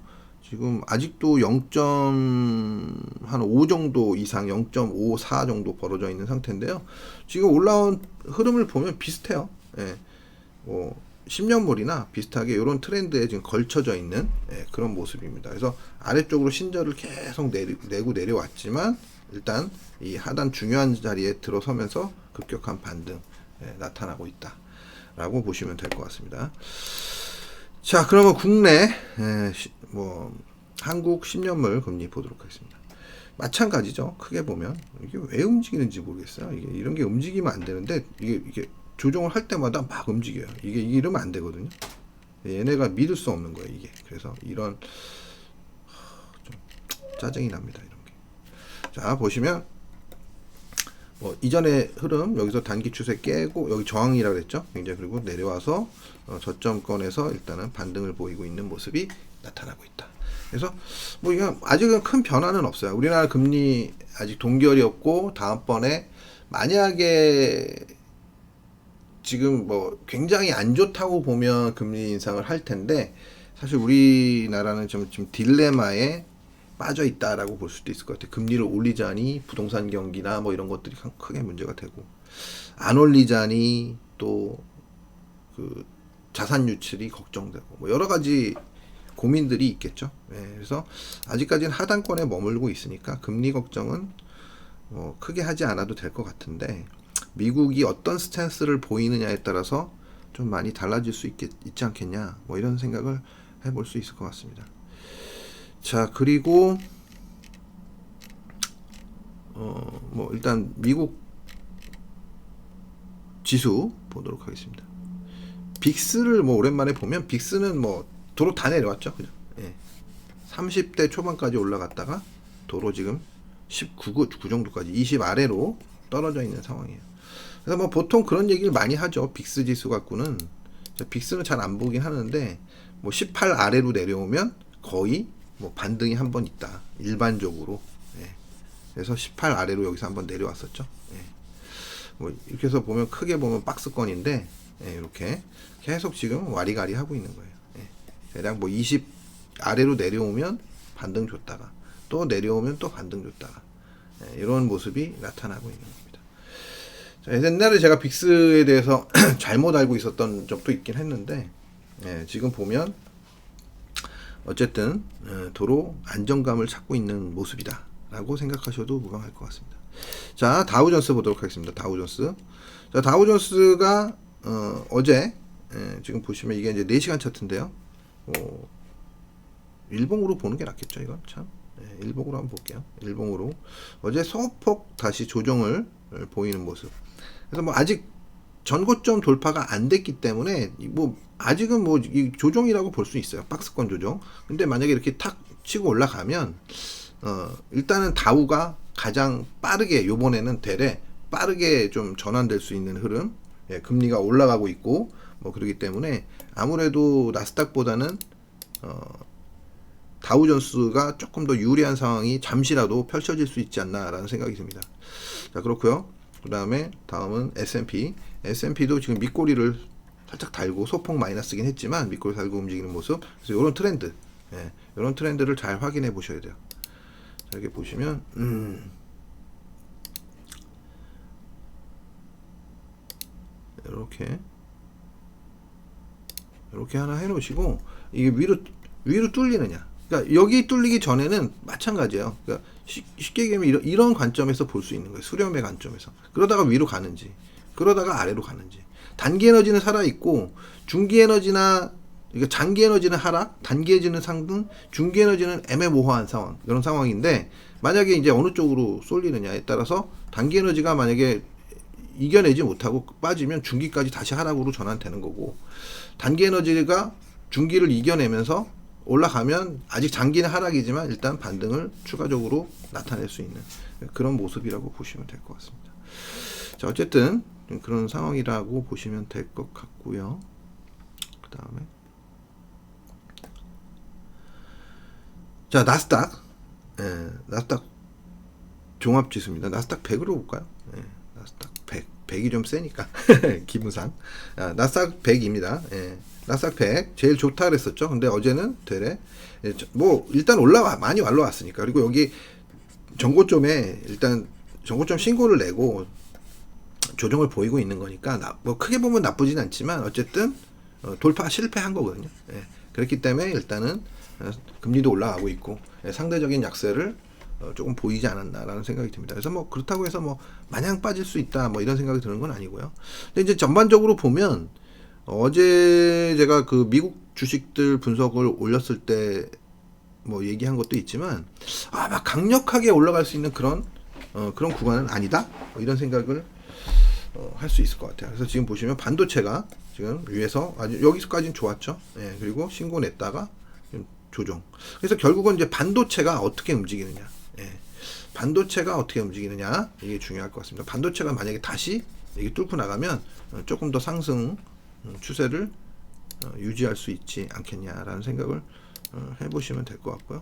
지금 아직도 0.5 정도 이상, 0.54 정도 벌어져 있는 상태인데요. 지금 올라온 흐름을 보면 비슷해요. 뭐 10년물이나 비슷하게 이런 트렌드에 지금 걸쳐져 있는 그런 모습입니다. 그래서 아래쪽으로 신저를 계속 내고 내려왔지만 일단 이 하단 중요한 자리에 들어서면서 급격한 반등 나타나고 있다라고 보시면 될 것 같습니다. 자, 그러면 국내 뭐 한국 10년물 금리 보도록 하겠습니다. 마찬가지죠. 크게 보면 이게 왜 움직이는지 모르겠어요. 이게 이런 게 움직이면 안 되는데 이게 조정을 할 때마다 막 움직여요. 이게 이러면 안 되거든요. 얘네가 믿을 수 없는 거예요. 이게 그래서 이런 좀 짜증이 납니다. 이런 게. 자, 보시면 뭐 이전의 흐름 여기서 단기 추세 깨고 여기 저항이라고 했죠. 굉장히 그리고 내려와서 저점권에서 일단은 반등을 보이고 있는 모습이 나타나고 있다. 그래서 뭐 이거 아직은 큰 변화는 없어요. 우리나라 금리 아직 동결이 없고 다음번에 만약에 지금 뭐 굉장히 안 좋다고 보면 금리 인상을 할 텐데 사실 우리나라는 좀 딜레마에 빠져 있다라고 볼 수도 있을 것 같아요. 금리를 올리자니 부동산 경기나 뭐 이런 것들이 크게 문제가 되고 안 올리자니 또 그 자산 유출이 걱정되고 뭐 여러 가지 고민들이 있겠죠. 그래서 아직까지는 하단권에 머물고 있으니까 금리 걱정은 뭐 크게 하지 않아도 될 것 같은데 미국이 어떤 스탠스를 보이느냐에 따라서 좀 많이 달라질 수 있지 않겠냐 뭐 이런 생각을 해볼 수 있을 것 같습니다. 자, 그리고 뭐 일단 미국 지수 보도록 하겠습니다. 빅스를 뭐 오랜만에 보면 빅스는 뭐 도로 다 내려왔죠. 그죠? 30대 초반까지 올라갔다가 도로 지금 19구 그 정도까지 20 아래로 떨어져 있는 상황이에요. 그래서 뭐 보통 그런 얘기를 많이 하죠. 빅스 지수 갖고는 빅스는 잘 안 보긴 하는데 뭐 18 아래로 내려오면 거의 뭐 반등이 한 번 있다. 일반적으로. 그래서 18 아래로 여기서 한번 내려왔었죠. 뭐 이렇게 해서 보면 크게 보면 박스권인데 이렇게 계속 지금 와리가리 하고 있는 거예요. 대략 뭐 20 아래로 내려오면 반등 줬다가 또 내려오면 또 반등 줬다가 이런 모습이 나타나고 있는 겁니다. 자, 옛날에 제가 빅스에 대해서 잘못 알고 있었던 적도 있긴 했는데 지금 보면 어쨌든 도로 안정감을 찾고 있는 모습이다 라고 생각하셔도 무방할 것 같습니다. 자, 다우존스 보도록 하겠습니다. 다우존스. 자, 다우존스가 어제 지금 보시면 이게 이제 4시간 차트인데요. 일봉으로 보는 게 낫겠죠, 이건 참. 일봉으로 한번 볼게요. 일봉으로 어제 소폭 다시 조정을 보이는 모습. 그래서 뭐 아직 전고점 돌파가 안 됐기 때문에 뭐 아직은 뭐 이 조정이라고 볼 수 있어요. 박스권 조정. 근데 만약에 이렇게 탁 치고 올라가면 일단은 다우가 가장 빠르게 요번에는 대래 빠르게 좀 전환될 수 있는 흐름. 금리가 올라가고 있고 뭐 그렇기 때문에 아무래도 나스닥보다는 다우존스가 조금 더 유리한 상황이 잠시라도 펼쳐질 수 있지 않나라는 생각이 듭니다. 자, 그렇고요. 그 다음에 다음은 S&P. S&P도 지금 밑꼬리를 살짝 달고 소폭 마이너스긴 했지만 밑꼬리 달고 움직이는 모습. 그래서 이런 트렌드, 이런 트렌드를 잘 확인해 보셔야 돼요. 자, 이렇게 보시면 이렇게 하나 해놓으시고 이게 위로 뚫리느냐. 그러니까 여기 뚫리기 전에는 마찬가지예요. 그러니까 쉽게 얘기하면 이런 관점에서 볼 수 있는 거예요. 수렴의 관점에서. 그러다가 위로 가는지, 그러다가 아래로 가는지. 단기 에너지는 살아 있고 중기 에너지나 그러니까 장기 에너지는 하락, 단기 에너지는 상승, 중기 에너지는 애매모호한 상황. 이런 상황인데 만약에 이제 어느 쪽으로 쏠리느냐에 따라서 단기 에너지가 만약에 이겨내지 못하고 빠지면 중기까지 다시 하락으로 전환되는 거고 단기 에너지가 중기를 이겨내면서 올라가면 아직 장기는 하락이지만 일단 반등을 추가적으로 나타낼 수 있는 그런 모습이라고 보시면 될 것 같습니다. 자, 어쨌든 그런 상황이라고 보시면 될 것 같고요. 그 다음에 자, 나스닥 나스닥 종합지수입니다. 나스닥 100으로 볼까요? 나스닥 100이 좀 세니까 기분상 나스닥 100입니다. 나스닥 100 제일 좋다 그랬었죠. 근데 어제는 되레 뭐 일단 많이 올라왔으니까. 그리고 여기 전고점에 일단 전고점 신고를 내고 조정을 보이고 있는 거니까 뭐 크게 보면 나쁘진 않지만 어쨌든 돌파 실패한 거거든요. 그렇기 때문에 일단은 금리도 올라가고 있고 상대적인 약세를 조금 보이지 않았나라는 생각이 듭니다. 그래서 뭐 그렇다고 해서 뭐 마냥 빠질 수 있다 뭐 이런 생각이 드는 건 아니고요. 근데 이제 전반적으로 보면 어제 제가 그 미국 주식들 분석을 올렸을 때 뭐 얘기한 것도 있지만 막 강력하게 올라갈 수 있는 그런 구간은 아니다 뭐 이런 생각을 할 수 있을 것 같아요. 그래서 지금 보시면 반도체가 지금 위에서 아주 여기서까지는 좋았죠. 예, 그리고 신고 냈다가 조정. 그래서 결국은 이제 반도체가 어떻게 움직이느냐. 예, 반도체가 어떻게 움직이느냐 이게 중요할 것 같습니다. 반도체가 만약에 다시 이게 뚫고 나가면 조금 더 상승 추세를 유지할 수 있지 않겠냐라는 생각을 해보시면 될 것 같고요.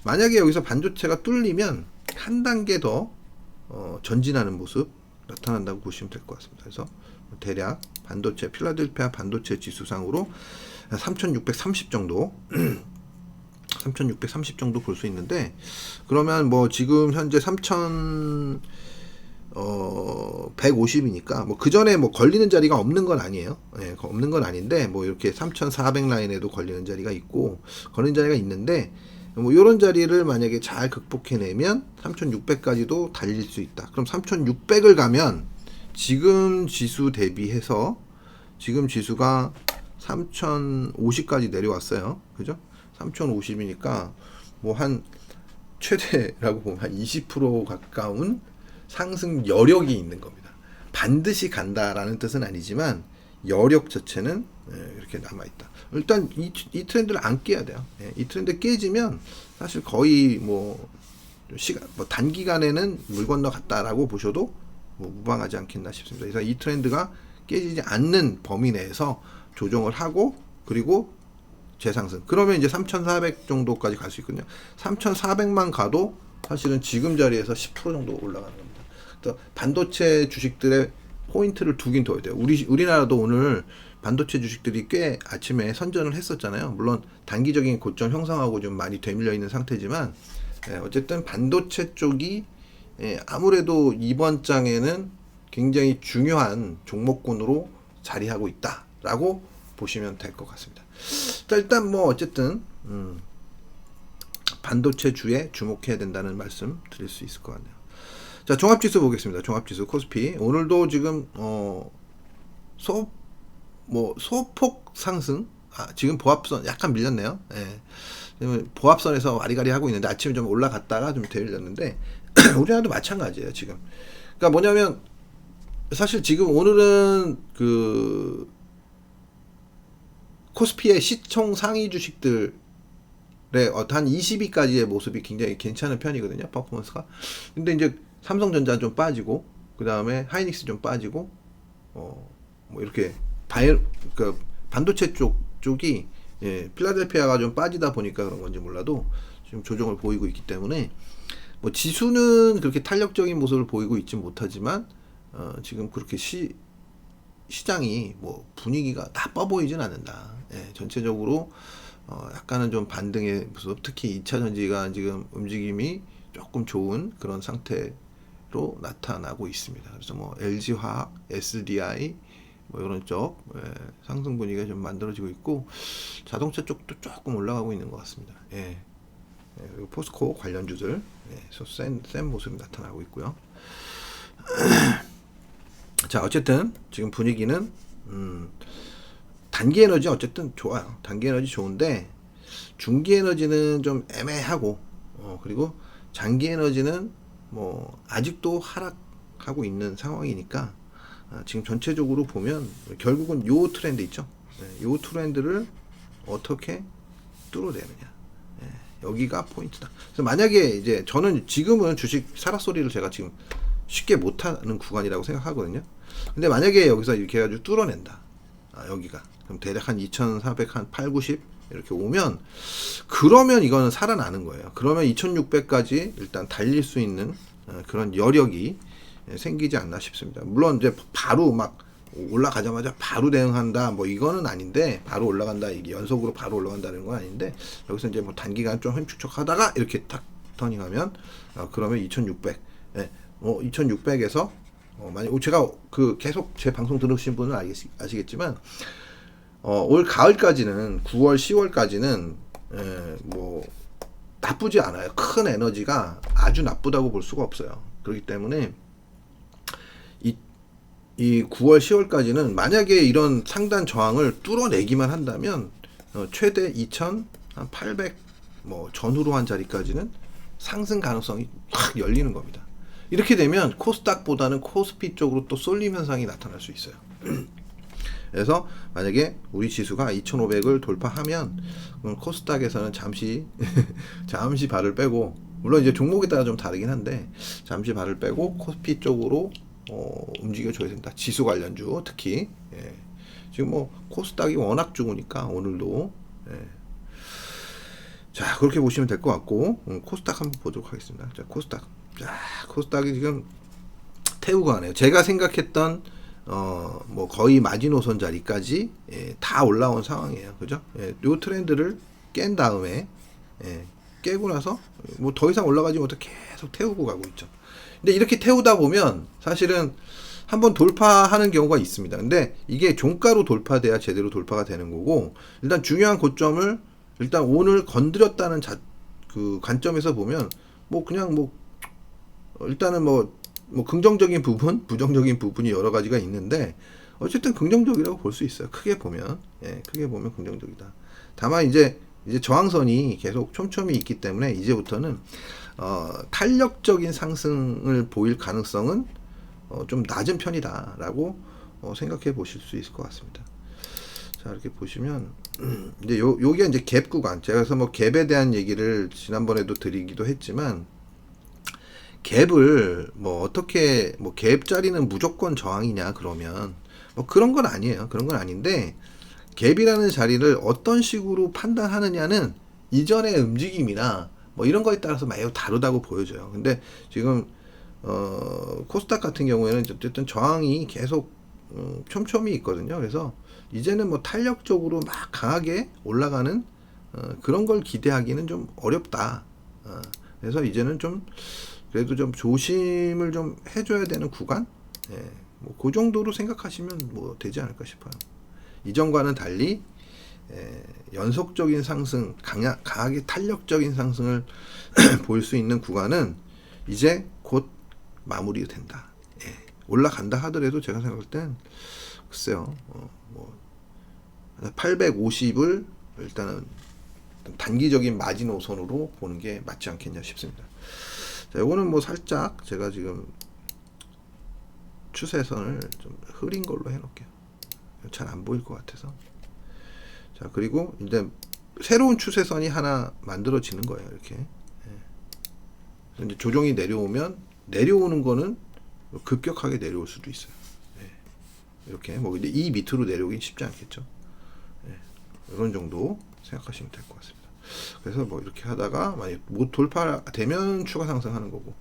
만약에 여기서 반도체가 뚫리면 한 단계 더 전진하는 모습 나타난다고 보시면 될 것 같습니다. 그래서 대략 반도체 필라델피아 반도체 지수상으로 3630 정도 3630 정도 볼 수 있는데, 그러면 뭐 지금 현재 3150이니까 뭐 그 전에 뭐 걸리는 자리가 없는 건 아니에요. 예, 없는 건 아닌데 뭐 이렇게 3400 라인에도 걸리는 자리가 있고 걸리는 자리가 있는데, 뭐 이런 자리를 만약에 잘 극복해내면 3600까지도 달릴 수 있다. 그럼 3600을 가면 지금 지수 대비해서 지금 지수가 3050까지 내려왔어요. 그죠? 3050이니까 뭐 한 최대라고 보면 한 20% 가까운 상승 여력이 있는 겁니다. 반드시 간다라는 뜻은 아니지만 여력 자체는 이렇게 남아있다. 일단 이 트렌드를 안 깨야 돼요. 이 트렌드 깨지면 사실 거의 뭐 단기간에는 물 건너 갔다라고 보셔도 뭐 무방하지 않겠나 싶습니다. 그래서 이 트렌드가 깨지지 않는 범위 내에서 조정을 하고 그리고 재상승. 그러면 이제 3,400 정도까지 갈 수 있거든요. 3,400만 가도 사실은 지금 자리에서 10% 정도 올라가는 겁니다. 그래서 반도체 주식들의 포인트를 두긴 둬야 돼요. 우리나라도 오늘 반도체 주식들이 꽤 아침에 선전을 했었잖아요. 물론 단기적인 고점 형성하고 좀 많이 되밀려 있는 상태지만 어쨌든 반도체 쪽이 아무래도 이번 장에는 굉장히 중요한 종목군으로 자리하고 있다라고 보시면 될 것 같습니다. 자, 일단 뭐 어쨌든 반도체 주에 주목해야 된다는 말씀 드릴 수 있을 것 같네요. 자, 종합지수 보겠습니다. 종합지수 코스피 오늘도 지금 소폭 상승. 지금 보합선 약간 밀렸네요. 보합선에서 와리가리 하고 있는데 아침에 좀 올라갔다가 좀 되밀렸는데 우리나라도 마찬가지예요. 지금. 그러니까 뭐냐면 사실 지금 오늘은 그 코스피의 시총 상위 주식들의 한 20위까지의 모습이 굉장히 괜찮은 편이거든요. 퍼포먼스가. 근데 이제 삼성전자 좀 빠지고 그 다음에 하이닉스 좀 빠지고 뭐 이렇게 그 반도체 쪽이 필라델피아가 좀 빠지다 보니까 그런 건지 몰라도 지금 조정을 보이고 있기 때문에 뭐 지수는 그렇게 탄력적인 모습을 보이고 있지 못하지만 지금 그렇게 시장이 뭐 분위기가 나빠 보이진 않는다. 전체적으로 약간은 좀 반등의 모습, 특히 2차 전지가 지금 움직임이 조금 좋은 그런 상태로 나타나고 있습니다. 그래서 뭐 LG화학, SDI 뭐 이런 쪽 상승 분위기가 좀 만들어지고 있고 자동차 쪽도 조금 올라가고 있는 것 같습니다. 그리고 포스코 관련주들 센 모습이 나타나고 있고요. 자, 어쨌든 지금 분위기는 단기 에너지 어쨌든 좋아요. 단기 에너지 좋은데 중기 에너지는 좀 애매하고 그리고 장기 에너지는 뭐 아직도 하락하고 있는 상황이니까 지금 전체적으로 보면 결국은 요 트렌드 있죠. 요 트렌드를 어떻게 뚫어내느냐. 여기가 포인트다. 그래서 만약에 이제 저는 지금은 주식 사라소리를 제가 지금 쉽게 못하는 구간이라고 생각하거든요. 근데 만약에 여기서 이렇게 해가지고 뚫어낸다. 여기가. 그럼 대략 한 2,400, 한 8, 90 이렇게 오면 그러면 이거는 살아나는 거예요. 그러면 2,600까지 일단 달릴 수 있는 그런 여력이 생기지 않나 싶습니다. 물론 이제 바로 막 올라가자마자 바로 대응한다 뭐 이거는 아닌데, 바로 올라간다 이게 연속으로 바로 올라간다는 건 아닌데, 여기서 이제 뭐 단기간 좀 횡추척하다가 이렇게 탁 터닝하면 그러면 2,600 2,600에서 만약 제가 그 계속 제 방송 들으신 분은 아시겠지만 올 가을까지는 9월 10월까지는 뭐 나쁘지 않아요. 큰 에너지가 아주 나쁘다고 볼 수가 없어요. 그렇기 때문에 이 9월 10월까지는 만약에 이런 상단 저항을 뚫어내기만 한다면 최대 2,800 뭐 전후로 한 자리까지는 상승 가능성이 확 열리는 겁니다. 이렇게 되면 코스닥보다는 코스피 쪽으로 또 쏠림 현상이 나타날 수 있어요. 그래서 만약에 우리 지수가 2,500을 돌파하면 코스닥에서는 잠시 발을 빼고, 물론 이제 종목에 따라 좀 다르긴 한데 잠시 발을 빼고 코스피 쪽으로 움직여줘야 된다. 지수 관련주 특히. 예. 지금 뭐 코스닥이 워낙 죽으니까 오늘도. 예. 자, 그렇게 보시면 될 것 같고, 코스닥 한번 보도록 하겠습니다. 자, 코스닥. 자, 코스닥이 지금 태우고 가네요. 제가 생각했던 뭐 거의 마지노선 자리까지 다 올라온 상황이에요. 그죠? 요 트렌드를 깬 다음에 깨고 나서 뭐 더 이상 올라가지 못해 계속 태우고 가고 있죠. 근데 이렇게 태우다 보면 사실은 한번 돌파하는 경우가 있습니다. 근데 이게 종가로 돌파돼야 제대로 돌파가 되는 거고, 일단 중요한 고점을 일단 오늘 건드렸다는 그 관점에서 보면 뭐 그냥 뭐 일단은 뭐 긍정적인 부분, 부정적인 부분이 여러 가지가 있는데 어쨌든 긍정적이라고 볼 수 있어요. 크게 보면. 크게 보면 긍정적이다. 다만 이제 저항선이 계속 촘촘히 있기 때문에 이제부터는 탄력적인 상승을 보일 가능성은 좀 낮은 편이다라고 생각해 보실 수 있을 것 같습니다. 자, 이렇게 보시면 이제 요게 이제 갭 구간. 제가 그래서 뭐 갭에 대한 얘기를 지난번에도 드리기도 했지만, 갭을 뭐 어떻게 뭐 갭 자리는 무조건 저항이냐 그러면 뭐 그런 건 아니에요. 그런 건 아닌데, 갭이라는 자리를 어떤 식으로 판단하느냐는 이전의 움직임이나 뭐 이런 거에 따라서 매우 다르다고 보여져요. 근데 지금 코스닥 같은 경우에는 어쨌든 저항이 계속 촘촘히 있거든요. 그래서 이제는 뭐 탄력적으로 막 강하게 올라가는 그런 걸 기대하기는 좀 어렵다. 그래서 이제는 좀 그래도 좀 조심을 좀 해줘야 되는 구간, 뭐 그 정도로 생각하시면 뭐 되지 않을까 싶어요. 이전과는 달리 연속적인 상승, 강하게 탄력적인 상승을 보일 수 있는 구간은 이제 곧 마무리된다. 올라간다 하더라도 제가 생각할 땐 글쎄요, 뭐 850을 일단은 단기적인 마지노선으로 보는 게 맞지 않겠냐 싶습니다. 자, 이거는 뭐 살짝 제가 지금 추세선을 좀 흐린 걸로 해놓을게요. 잘 안 보일 것 같아서. 자, 그리고 이제 새로운 추세선이 하나 만들어지는 거예요. 이렇게. 이제 조정이 내려오는 거는 급격하게 내려올 수도 있어요. 이렇게 뭐 근데 이 밑으로 내려오긴 쉽지 않겠죠. 이런 정도 생각하시면 될 것 같습니다. 그래서 뭐 이렇게 하다가 만약 못 돌파되면 추가 상승하는 거고,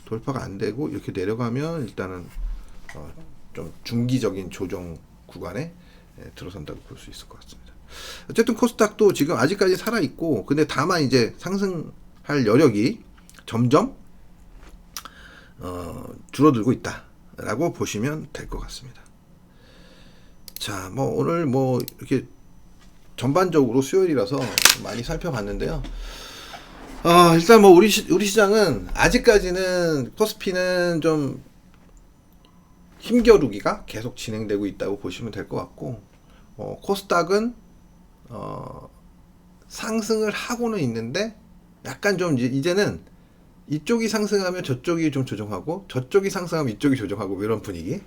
돌파가 안 되고 이렇게 내려가면 일단은 좀 중기적인 조정 구간에 들어선다고 볼 수 있을 것 같습니다. 어쨌든 코스닥도 지금 아직까지 살아 있고, 근데 다만 이제 상승할 여력이 점점 줄어들고 있다라고 보시면 될 것 같습니다. 자, 뭐 오늘 뭐 이렇게 전반적으로 수요일이라서 많이 살펴봤는데요. 일단 뭐 우리 시장은 아직까지는 코스피는 좀 힘겨루기가 계속 진행되고 있다고 보시면 될 것 같고, 코스닥은 상승을 하고는 있는데 약간 좀 이제는 이쪽이 상승하면 저쪽이 좀 조정하고, 저쪽이 상승하면 이쪽이 조정하고, 이런 분위기,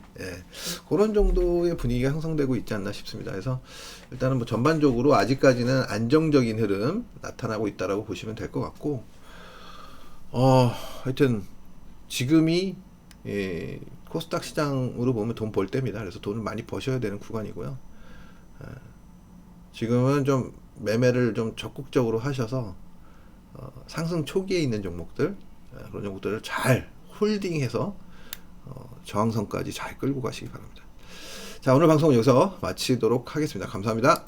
그런 정도의 분위기가 형성되고 있지 않나 싶습니다. 그래서 일단은 뭐 전반적으로 아직까지는 안정적인 흐름 나타나고 있다라고 보시면 될 것 같고, 하여튼 지금이 코스닥 시장으로 보면 돈 벌 때입니다. 그래서 돈을 많이 버셔야 되는 구간이고요. 지금은 좀 매매를 좀 적극적으로 하셔서 상승 초기에 있는 종목들, 그런 종목들을 잘 홀딩해서 저항선까지 잘 끌고 가시기 바랍니다. 자, 오늘 방송은 여기서 마치도록 하겠습니다. 감사합니다.